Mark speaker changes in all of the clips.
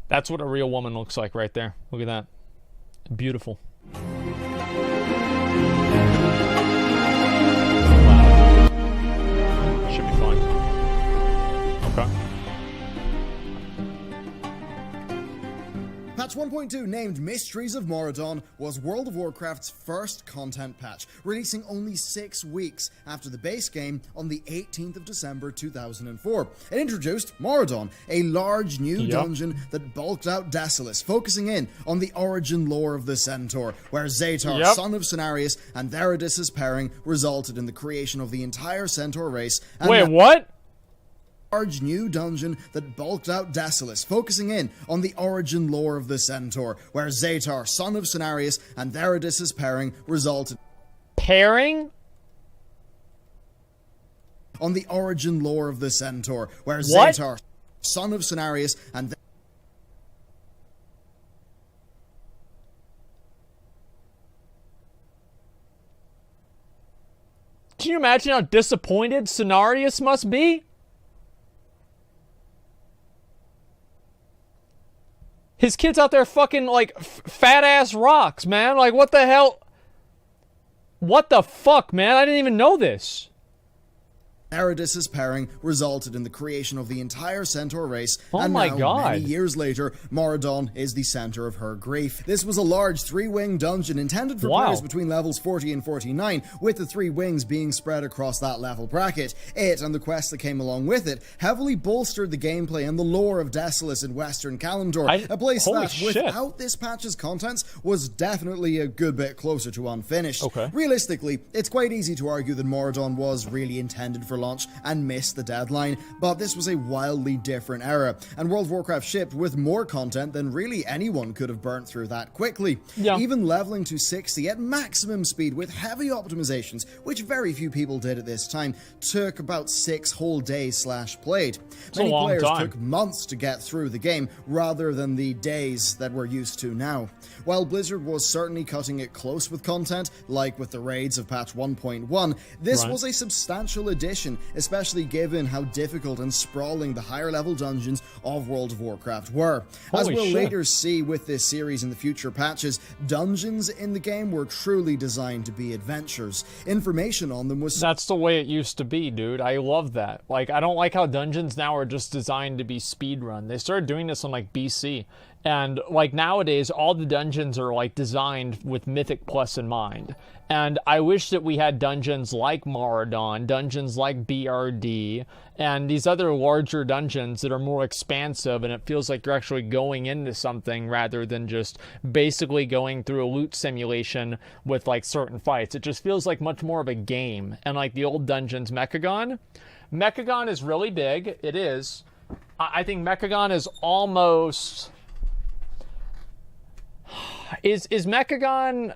Speaker 1: That's what a real woman looks like right there. Look at that. Beautiful. Wow. Should be fun. Okay.
Speaker 2: Patch 1.2, named Mysteries of Moradon, was World of Warcraft's first content patch, releasing only 6 weeks after the base game on the 18th of December 2004. It introduced Moradon, a large new dungeon that bulked out Desolace, focusing in on the origin lore of the Centaur, where Zatar, son of Cenarius, and Theridis' pairing resulted in the creation of the entire Centaur race. And
Speaker 1: wait, what?
Speaker 2: Large new dungeon that bulked out Desolace, focusing in on the origin lore of the Centaur, where Zatar, son of Cenarius, and Theridis' pairing resulted...
Speaker 1: Pairing?
Speaker 2: On the origin lore of the Centaur, where Zatar, son of Cenarius, and...
Speaker 1: Can you imagine how disappointed Cenarius must be? His kid's out there fucking, like, fat-ass rocks, man. Like, what the hell? What the fuck, man? I didn't even know this.
Speaker 2: Theridis' pairing resulted in the creation of the entire Centaur race,
Speaker 1: and now,
Speaker 2: many years later, Moradon is the center of her grief. This was a large 3-wing dungeon intended for players between levels 40 and 49, with the 3 wings being spread across that level bracket. It, and the quests that came along with it, heavily bolstered the gameplay and the lore of Desolace in Western Kalimdor, a place that, without this patch's contents, was definitely a good bit closer to unfinished. Realistically, it's quite easy to argue that Moradon was really intended for launch and missed the deadline, but this was a wildly different era, and World of Warcraft shipped with more content than really anyone could have burnt through that quickly. Even leveling to 60 at maximum speed with heavy optimizations, which very few people did at this time, took about 6 whole days /played. Many players took months to get through the game, rather than the days that we're used to now. While Blizzard was certainly cutting it close with content, like with the raids of patch 1.1, this was a substantial addition, especially given how difficult and sprawling the higher level dungeons of World of Warcraft were. As we'll later see with this series in the future patches, dungeons in the game were truly designed to be adventures. Information on them was...
Speaker 1: That's the way it used to be, dude. I love that. Like, I don't like how dungeons now are just designed to be speedrun. They started doing this on, like, BC. And, like, nowadays, all the dungeons are, like, designed with Mythic Plus in mind. And I wish that we had dungeons like Moradon, dungeons like BRD, and these other larger dungeons that are more expansive, and it feels like you're actually going into something rather than just basically going through a loot simulation with, like, certain fights. It just feels like much more of a game. And, like, the old dungeons, Mechagon is really big. It is. I think Mechagon is almost... Is Mechagon...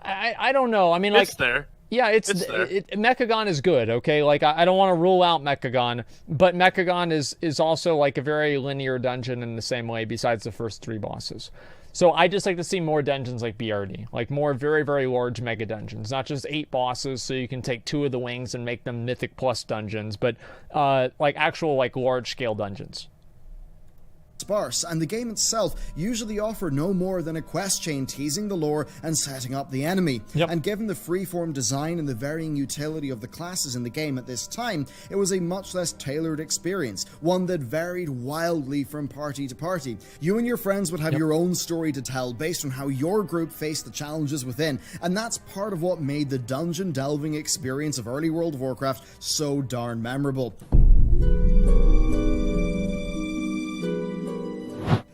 Speaker 1: I don't know. I mean, like...
Speaker 3: It's there.
Speaker 1: Yeah, it's there. Mechagon is good, okay? Like, I don't want to rule out Mechagon, but Mechagon is also, like, a very linear dungeon in the same way, besides the first 3 bosses. So I just like to see more dungeons like BRD, like more very, very large mega dungeons, not just 8 bosses so you can take 2 of the wings and make them Mythic Plus dungeons, but like actual, like, large-scale dungeons.
Speaker 2: Sparse, and the game itself usually offered no more than a quest chain teasing the lore and setting up the enemy. And given the freeform design and the varying utility of the classes in the game at this time, it was a much less tailored experience, one that varied wildly from party to party. You and your friends would have your own story to tell based on how your group faced the challenges within, and that's part of what made the dungeon delving experience of early World of Warcraft so darn memorable.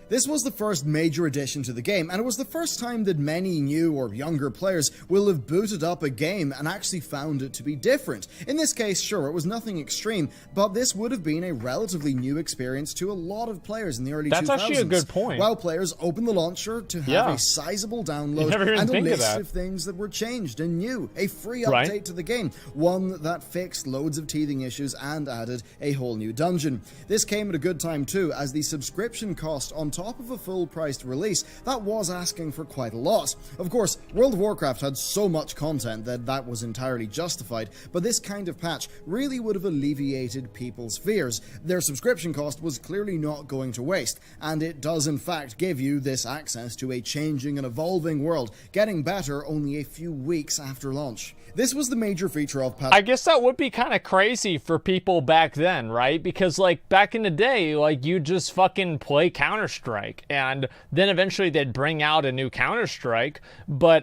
Speaker 2: This was the first major addition to the game, and it was the first time that many new or younger players will have booted up a game and actually found it to be different. In this case, sure, it was nothing extreme, but this would have been a relatively new experience to a lot of players in the early 2000s.
Speaker 1: That's actually a good point.
Speaker 2: While players opened the launcher to have a sizable download and a list of things that were changed and new, a free update to the game, one that fixed loads of teething issues and added a whole new dungeon. This came at a good time too, as the subscription cost on top top of a full-priced release, that was asking for quite a lot. Of course, World of Warcraft had so much content that was entirely justified, but this kind of patch really would have alleviated people's fears. Their subscription cost was clearly not going to waste, and it does in fact give you this access to a changing and evolving world, getting better only a few weeks after launch. This was the major feature of patch.
Speaker 1: I guess that would be kind of crazy for people back then, right? Because, like, back in the day, like, you just fucking play Counter-Strike, and then eventually they'd bring out a new Counter-Strike,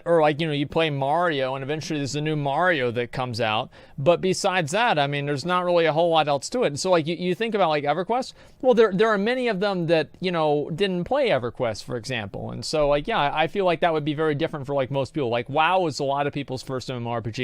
Speaker 1: or, like, you know, you play Mario, and eventually there's a new Mario that comes out. But besides that, I mean, there's not really a whole lot else to it. And so, like, you think about, like, EverQuest, well, there are many of them that, you know, didn't play EverQuest, for example. And so, like, yeah, I feel like that would be very different for, like, most people. Like, WoW is a lot of people's first MMORPG.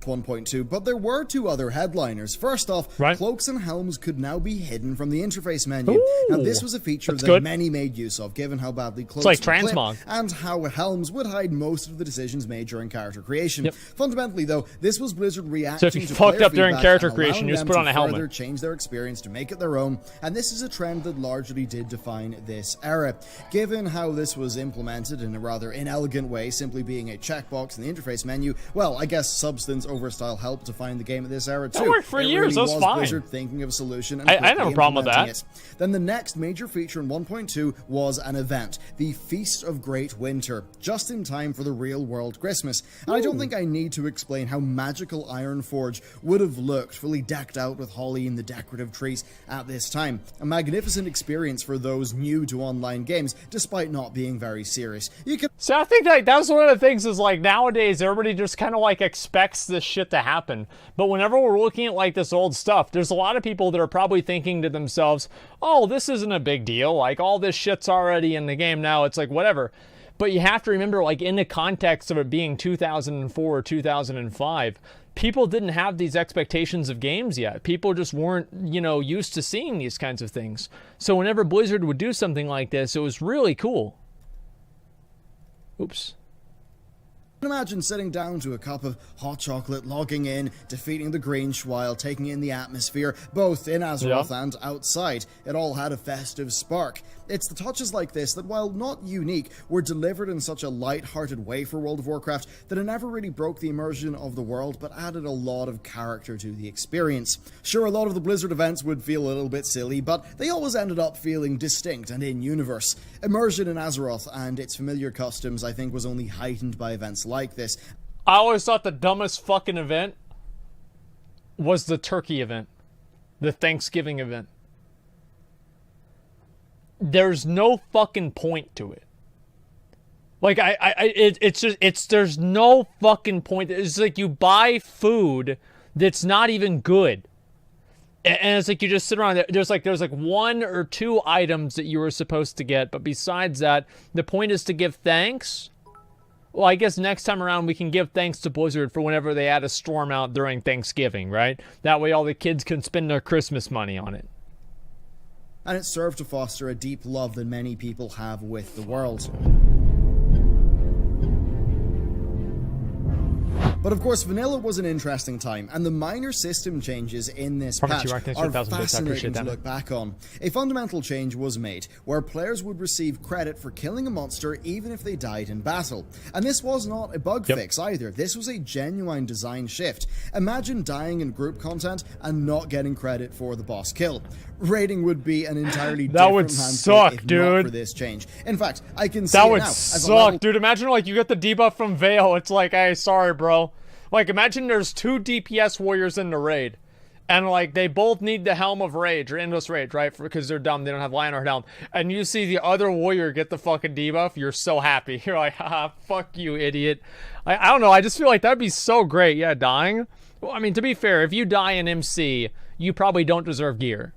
Speaker 2: 1.2, but there were two other headliners. First off, cloaks and helms could now be hidden from the interface menu.
Speaker 1: Ooh,
Speaker 2: now, this was a feature that many made use of, given how badly cloaks
Speaker 1: would transmog,
Speaker 2: and how helms would hide most of the decisions made during character creation. Fundamentally, though, this was Blizzard reacting
Speaker 1: so if you fucked up during character creation, you just put on a helmet.
Speaker 2: Further change their experience to make it their own, and this is a trend that largely did define this era. Given how this was implemented in a rather inelegant way, simply being a checkbox in the interface menu, well, I guess substance over style helped define the game at this era too.
Speaker 1: That worked for years,
Speaker 2: really
Speaker 1: that's fine.
Speaker 2: Blizzard thinking of a solution and
Speaker 1: I didn't have a problem with that.
Speaker 2: It. Then the next major feature in 1.2 was an event, the Feast of Great Winter, just in time for the real world Christmas. And I don't think I need to explain how magical Ironforge would have looked, fully decked out with holly and the decorative trees at this time. A magnificent experience for those new to online games, despite not being very serious.
Speaker 1: So I think like that's one of the things is like nowadays everybody just kind of like expects this shit to happen. But whenever we're looking at like this old stuff, there's a lot of people that are probably thinking to themselves, oh, this isn't a big deal. Like all this shit's already in the game now. It's like whatever. But you have to remember, like in the context of it being 2004 or 2005, people didn't have these expectations of games yet. People just weren't, you know, used to seeing these kinds of things. So whenever Blizzard would do something like this, it was really cool. Oops.
Speaker 2: Imagine sitting down to a cup of hot chocolate, logging in, defeating the Greench while taking in the atmosphere, both in Azeroth and outside. It all had a festive spark. It's the touches like this that, while not unique, were delivered in such a light-hearted way for World of Warcraft that it never really broke the immersion of the world, but added a lot of character to the experience. Sure, a lot of the Blizzard events would feel a little bit silly, but they always ended up feeling distinct and in-universe. Immersion in Azeroth and its familiar customs, I think, was only heightened by events like this.
Speaker 1: I always thought the dumbest fucking event was the turkey event. The Thanksgiving event. There's no fucking point to it. Like, there's no fucking point. It's like you buy food that's not even good. And it's like you just sit around. There's like one or two items that you were supposed to get. But besides that, the point is to give thanks. Well, I guess next time around we can give thanks to Blizzard for whenever they add a storm out during Thanksgiving, right? That way all the kids can spend their Christmas money on it.
Speaker 2: And it served to foster a deep love that many people have with the world. But of course, vanilla was an interesting time, and the minor system changes in this patch are fascinating to look back on. A fundamental change was made, where players would receive credit for killing a monster even if they died in battle. And this was not a bug fix either, this was a genuine design shift. Imagine dying in group content and not getting credit for the boss kill. Rating would be an entirely different
Speaker 1: would suck,
Speaker 2: if
Speaker 1: dude.
Speaker 2: not for this change. In fact, I can see
Speaker 1: that
Speaker 2: it
Speaker 1: would
Speaker 2: now.
Speaker 1: Suck, dude. Imagine like you get the debuff from Vale. It's like, hey, sorry, bro. Like imagine there's two DPS warriors in the raid, and like they both need the Helm of Rage or Endless Rage, right? Because they're dumb, they don't have Lionheart Helm. And you see the other warrior get the fucking debuff, you're so happy. You're like, haha, fuck you, idiot. I don't know. I just feel like that'd be so great. Yeah, dying. Well, I mean, to be fair, if you die in MC, you probably don't deserve gear.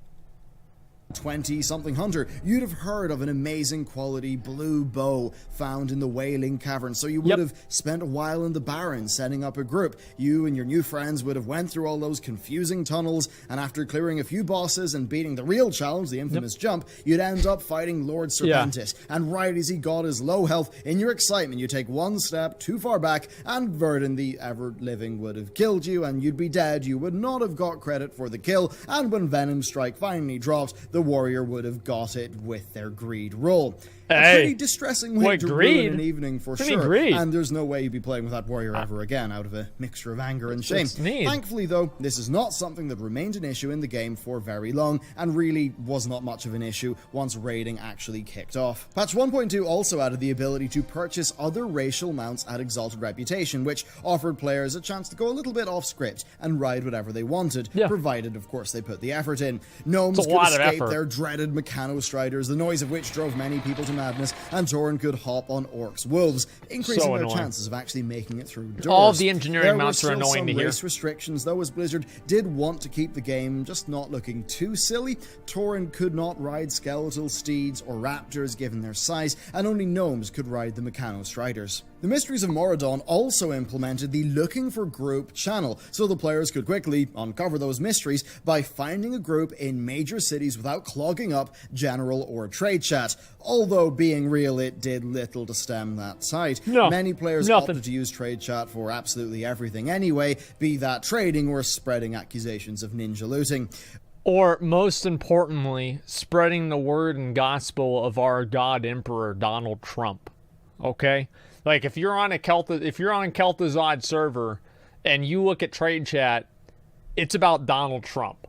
Speaker 2: 20-something hunter, you'd have heard of an amazing quality blue bow found in the Wailing Cavern, so you would have spent a while in the Barren setting up a group. You and your new friends would have went through all those confusing tunnels, and after clearing a few bosses and beating the real challenge, the infamous jump, you'd end up fighting Lord Serpentis, and right as he got his low health, in your excitement you take one step too far back, and Verdun the ever-living would have killed you, and you'd be dead. You would not have got credit for the kill, and when Venom Strike finally dropped, the warrior would have got it with their greed roll.
Speaker 1: Hey,
Speaker 2: a pretty distressing way to
Speaker 1: greed?
Speaker 2: ruin an evening for
Speaker 1: What
Speaker 2: sure.
Speaker 1: greed?
Speaker 2: And there's no way you'd be playing with that warrior ever again out of a mixture of anger and shame.
Speaker 1: It's neat.
Speaker 2: Thankfully, though, this is not something that remained an issue in the game for very long, and really was not much of an issue once raiding actually kicked off. Patch 1.2 also added the ability to purchase other racial mounts at Exalted Reputation, which offered players a chance to go a little bit off script and ride whatever they wanted, provided, of course, they put the effort in. Gnomes could escape their dreaded Mechanostriders, the noise of which drove many people to madness, and Tauren could hop on Orcs' Wolves, increasing their chances of actually making it through doors.
Speaker 1: All of the engineering mounts are annoying to hear.
Speaker 2: There were race restrictions, though, as Blizzard did want to keep the game just not looking too silly. Tauren could not ride skeletal steeds or raptors given their size, and only gnomes could ride the Mechanostriders. The Mysteries of Moradon also implemented the Looking for Group channel, so the players could quickly uncover those mysteries by finding a group in major cities without clogging up general or trade chat. Although, being real, it did little to stem that tide. Many players opted to use trade chat for absolutely everything anyway, be that trading or spreading accusations of ninja looting.
Speaker 1: Or, most importantly, spreading the word and gospel of our God Emperor Donald Trump. Okay? Like, if you're on a Kel'Thuzad server and you look at trade chat, it's about Donald Trump.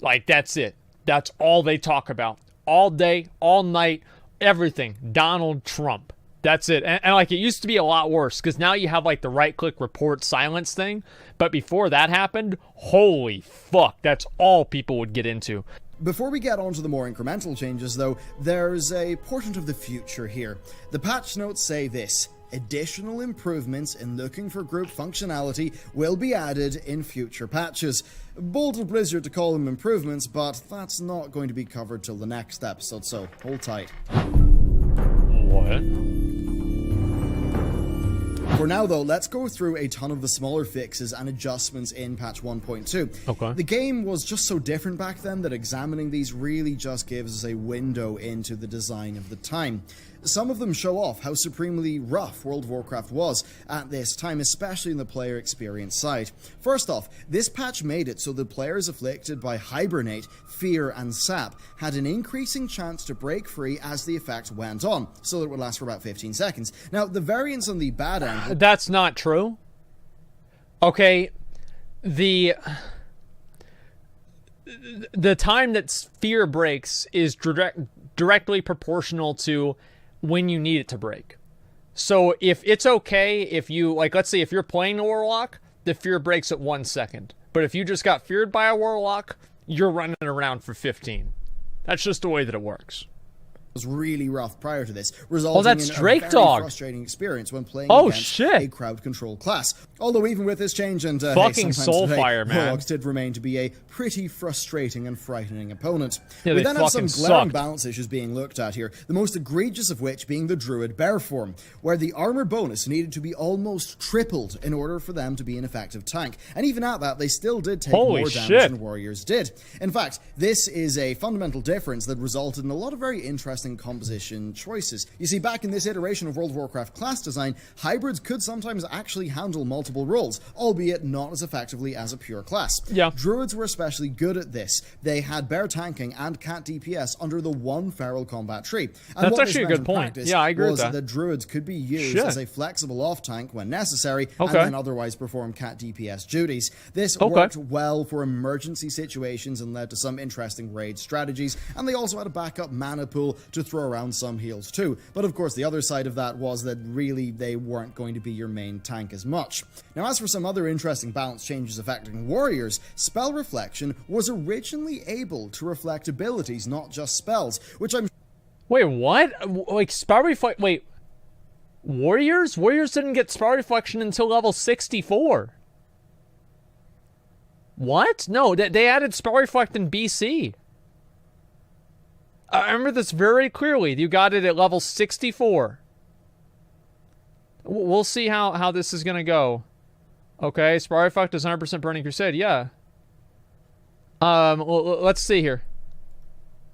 Speaker 1: Like, that's it. That's all they talk about. All day, all night, everything. Donald Trump. That's it. And like, it used to be a lot worse, because now you have, like, the right-click report silence thing. But before that happened, holy fuck, that's all people would get into.
Speaker 2: Before we get on to the more incremental changes, though, there's a portent of the future here. The patch notes say this: additional improvements in Looking for Group functionality will be added in future patches. Bold of Blizzard to call them improvements, but that's not going to be covered till the next episode, so hold tight.
Speaker 1: What?
Speaker 2: For now, though, let's go through a ton of the smaller fixes and adjustments in patch 1.2.
Speaker 1: Okay.
Speaker 2: The game was just so different back then that examining these really just gives us a window into the design of the time. Some of them show off how supremely rough World of Warcraft was at this time, especially in the player experience side. First off, this patch made it so the players afflicted by Hibernate, Fear, and Sap had an increasing chance to break free as the effect went on, so that it would last for about 15 seconds. Now, the variance on the bad end...
Speaker 1: That's not true. Okay, the time that Fear breaks is directly proportional to when you need it to break. So if it's okay, if you, like, let's say if you're playing a Warlock, the Fear breaks at 1 second. But if you just got feared by a Warlock, you're running around for 15. That's just the way that it works.
Speaker 2: Was really rough prior to this, resulting in a
Speaker 1: Drake
Speaker 2: very
Speaker 1: Dog.
Speaker 2: frustrating experience when playing against a crowd control class. Although even with this change and
Speaker 1: fucking Soulfire, man,
Speaker 2: Warlocks did remain to be a pretty frustrating and frightening opponent.
Speaker 1: Yeah,
Speaker 2: we then have some glaring
Speaker 1: sucked.
Speaker 2: balance issues being looked at here, the most egregious of which being the Druid Bear form, where the armor bonus needed to be almost tripled in order for them to be an effective tank. And even at that, they still did take more damage than warriors did. In fact, this is a fundamental difference that resulted in a lot of very interesting composition choices. You see, back in this iteration of World of Warcraft class design, hybrids could sometimes actually handle multiple roles, albeit not as effectively as a pure class.
Speaker 1: Yeah.
Speaker 2: Druids were especially good at this. They had bear tanking and cat DPS under the one feral combat tree. And
Speaker 1: that's actually a good point. Yeah, I agree with that.
Speaker 2: The druids could be used as a flexible off tank when necessary, and then otherwise perform cat DPS duties. This worked well for emergency situations and led to some interesting raid strategies, and they also had a backup mana pool to throw around some heals too. But of course, the other side of that was that really they weren't going to be your main tank as much. Now, as for some other interesting balance changes affecting warriors, Spell Reflection was originally able to reflect abilities, not just spells, which I'm...
Speaker 1: Wait, what? Like, Spell Reflection... Wait. Warriors? Warriors didn't get Spell Reflection until level 64. What? No, they added Spell Reflect in BC. I remember this very clearly. You got it at level 64. We'll see how this is going to go. Okay, Spell Reflect is 100% Burning Crusade. Yeah. Let's see here.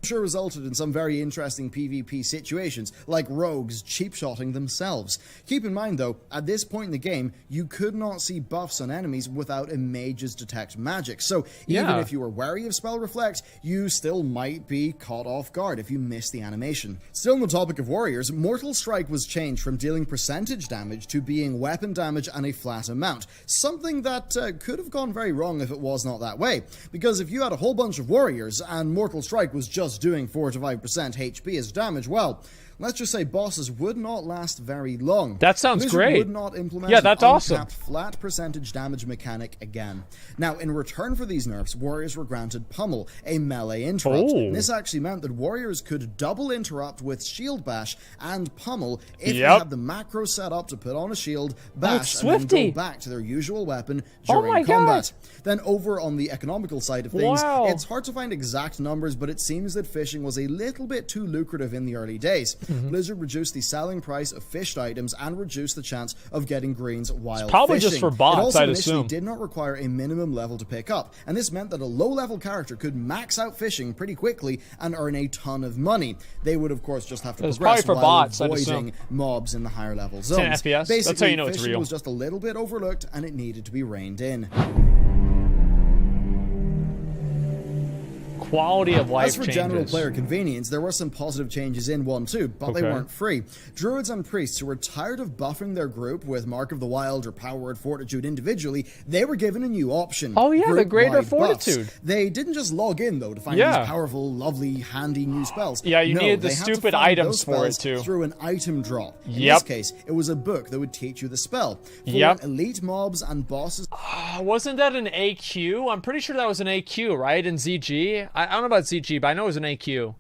Speaker 2: sure resulted in some very interesting PvP situations, like rogues cheap-shotting themselves. Keep in mind though, at this point in the game, you could not see buffs on enemies without a mage's detect magic, so even if you were wary of Spell Reflect, you still might be caught off guard if you miss the animation. Still on the topic of warriors, Mortal Strike was changed from dealing percentage damage to being weapon damage and a flat amount, something that could have gone very wrong if it was not that way, because if you had a whole bunch of warriors and Mortal Strike was just doing 4 to 5% HP as damage, well, let's just say bosses would not last very long.
Speaker 1: That sounds great.
Speaker 2: Would not implement
Speaker 1: that's
Speaker 2: an
Speaker 1: awesome.
Speaker 2: uncapped flat percentage damage mechanic again. Now, in return for these nerfs, warriors were granted Pummel, a melee interrupt. And this actually meant that warriors could double interrupt with shield bash and pummel if they had the macro set up to put on a shield, bash, and then go back to their usual weapon during combat. Then over on the economical side of things, it's hard to find exact numbers, but it seems that fishing was a little bit too lucrative in the early days. Blizzard reduced the selling price of fished items and reduced the chance of getting greens while
Speaker 1: probably
Speaker 2: fishing.
Speaker 1: Just for bots,
Speaker 2: it also
Speaker 1: I'd
Speaker 2: initially
Speaker 1: assume.
Speaker 2: did not require a minimum level to pick up, and this meant that a low-level character could max out fishing pretty quickly and earn a ton of money. They would, of course, just have to progress
Speaker 1: for
Speaker 2: while
Speaker 1: bots,
Speaker 2: avoiding mobs in the higher level zones.
Speaker 1: 10 FPS.
Speaker 2: Basically,
Speaker 1: that's how you know it's
Speaker 2: fishing
Speaker 1: real.
Speaker 2: was just a little bit overlooked, and it needed to be reined in.
Speaker 1: Quality of life
Speaker 2: As for general player convenience, there were some positive changes in 1.2, but they weren't free. Druids and priests who were tired of buffing their group with Mark of the Wild or Power Word Fortitude individually, they were given a new option.
Speaker 1: The Greater Fortitude.
Speaker 2: Buffs. They didn't just log in, though, to find these powerful, lovely, handy new spells.
Speaker 1: You needed the stupid items for it, too.
Speaker 2: Through an item drop. In this case, it was a book that would teach you the spell. For elite mobs and bosses...
Speaker 1: wasn't that an AQ? I'm pretty sure that was an AQ, right? In ZG? I don't know about ZG, but I know it was an AQ.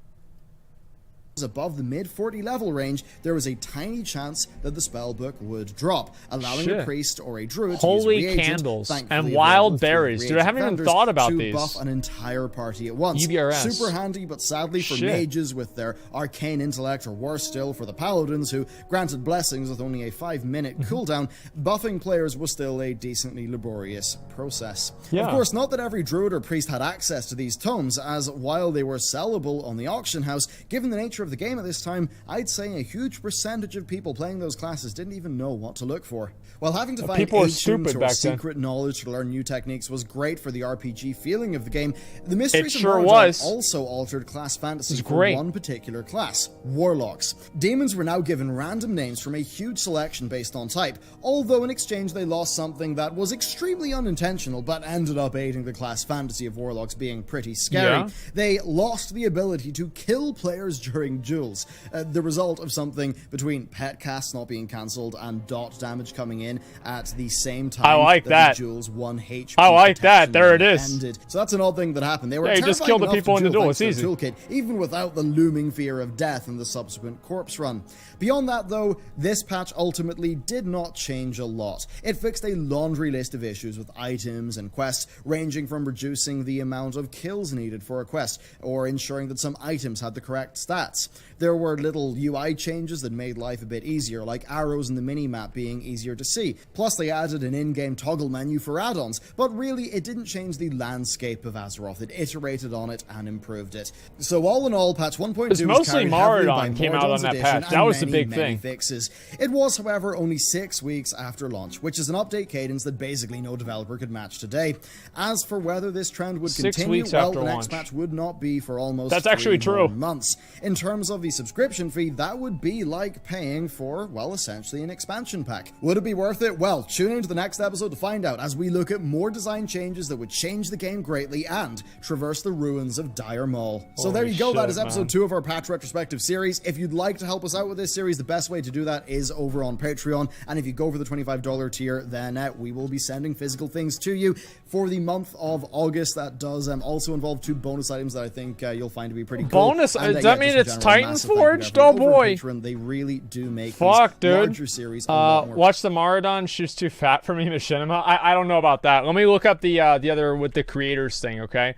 Speaker 2: Above the mid-40 level range, there was a tiny chance that the spellbook would drop, allowing a priest or a druid to use reagent,
Speaker 1: candles and wild berries. Dude, I haven't even thought about these.
Speaker 2: To buff an entire party at once.
Speaker 1: EBRS.
Speaker 2: Super handy, but sadly for mages with their arcane intellect, or worse still for the paladins who granted blessings with only a 5-minute cooldown, buffing players was still a decently laborious process. Of course, not that every druid or priest had access to these tomes, as while they were sellable on the auction house, given the nature of the game at this time, I'd say a huge percentage of people playing those classes didn't even know what to look for. While having to find ancient or secret knowledge to learn new techniques was great for the RPG feeling of the game, the Mysteries of Mordor also altered class fantasy for one particular class, Warlocks. Demons were now given random names from a huge selection based on type, although in exchange they lost something that was extremely unintentional but ended up aiding the class fantasy of Warlocks being pretty scary. They lost the ability to kill players during duels, the result of something between pet casts not being cancelled and dot damage coming in at the same time that the duel's 1 HP
Speaker 1: I like that. There it is.
Speaker 2: Ended. So that's an odd thing that happened. They were
Speaker 1: you just kill the people in the duel. It's easy.
Speaker 2: Toolkit, even without the looming fear of death and the subsequent corpse run. Beyond that, though, this patch ultimately did not change a lot. It fixed a laundry list of issues with items and quests, ranging from reducing the amount of kills needed for a quest, or ensuring that some items had the correct stats. There were little UI changes that made life a bit easier, like arrows in the minimap being easier to see. Plus, they added an in-game toggle menu for add-ons, but really, it didn't change the landscape of Azeroth. It iterated on it and improved it. So all in all, patch 1.2 was
Speaker 1: mostly
Speaker 2: Maraudon
Speaker 1: came out on that patch. That was the big thing.
Speaker 2: Fixes. It was, however, only 6 weeks after launch, which is an update cadence that basically no developer could match today. As for whether this trend would continue, well, the next patch would not be for almost 3 months. In terms of the subscription fee, that would be like paying for, well, essentially an expansion pack. Would it be worth it? Well, tune into the next episode to find out as we look at more design changes that would change the game greatly and traverse the ruins of Dire Maul. So there you go, that is episode 2 of our patch retrospective series. If you'd like to help us out with this series, the best way to do that is over on Patreon, and if you go for the $25 tier, then we will be sending physical things to you for the month of August. That does also involve 2 bonus items that I think you'll find to be pretty cool.
Speaker 1: Bonus? Does that mean it's Titan Forged? Oh boy!
Speaker 2: They really do make
Speaker 1: larger
Speaker 2: series.
Speaker 1: Watch the Maraudon. She's too fat for me, Machinima. I don't know about that. Let me look up the other with the creators thing. Okay.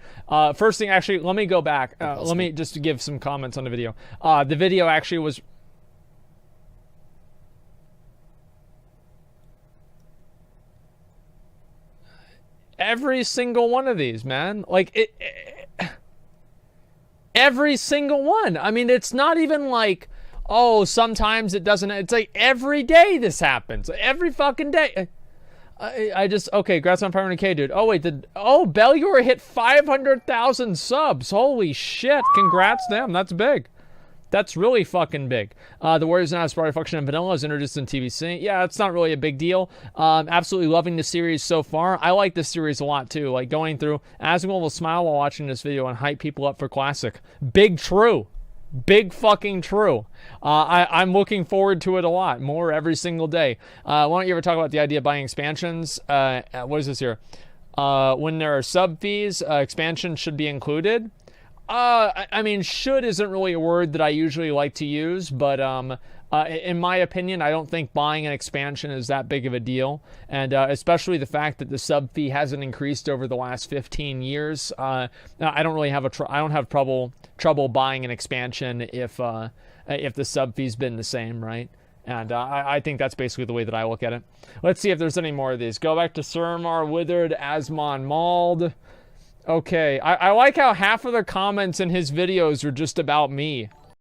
Speaker 1: First thing, actually, let me go back. Let me just give some comments on the video. The video actually was. Every single one of these, man. Like it Every single one. I mean, it's not even like, oh, sometimes it doesn't. It's like every day this happens. Every fucking day. I just, okay, congrats on 500K, dude. Oh, wait, Bellular hit 500,000 subs. Holy shit. Congrats to them. That's big. That's really fucking big. The Warriors now has product function in vanilla, is introduced in TVC. Yeah, it's not really a big deal. Absolutely loving the series so far. I like this series a lot too. Like going through, Asmongold will smile while watching this video and hype people up for Classic. Big true. Big fucking true. I'm looking forward to it a lot. More every single day. Why don't you ever talk about the idea of buying expansions? What is this here? When there are sub fees, expansion should be included. I mean, should isn't really a word that I usually like to use, but in my opinion, I don't think buying an expansion is that big of a deal, and especially the fact that the sub fee hasn't increased over the last 15 years. I don't really have I don't have trouble buying an expansion if the sub fee's been the same, right? And I think that's basically the way that I look at it. Let's see if there's any more of these. Go back to Surmar, Withered, Asmongold. Okay, I like how half of the comments in his videos are just about me.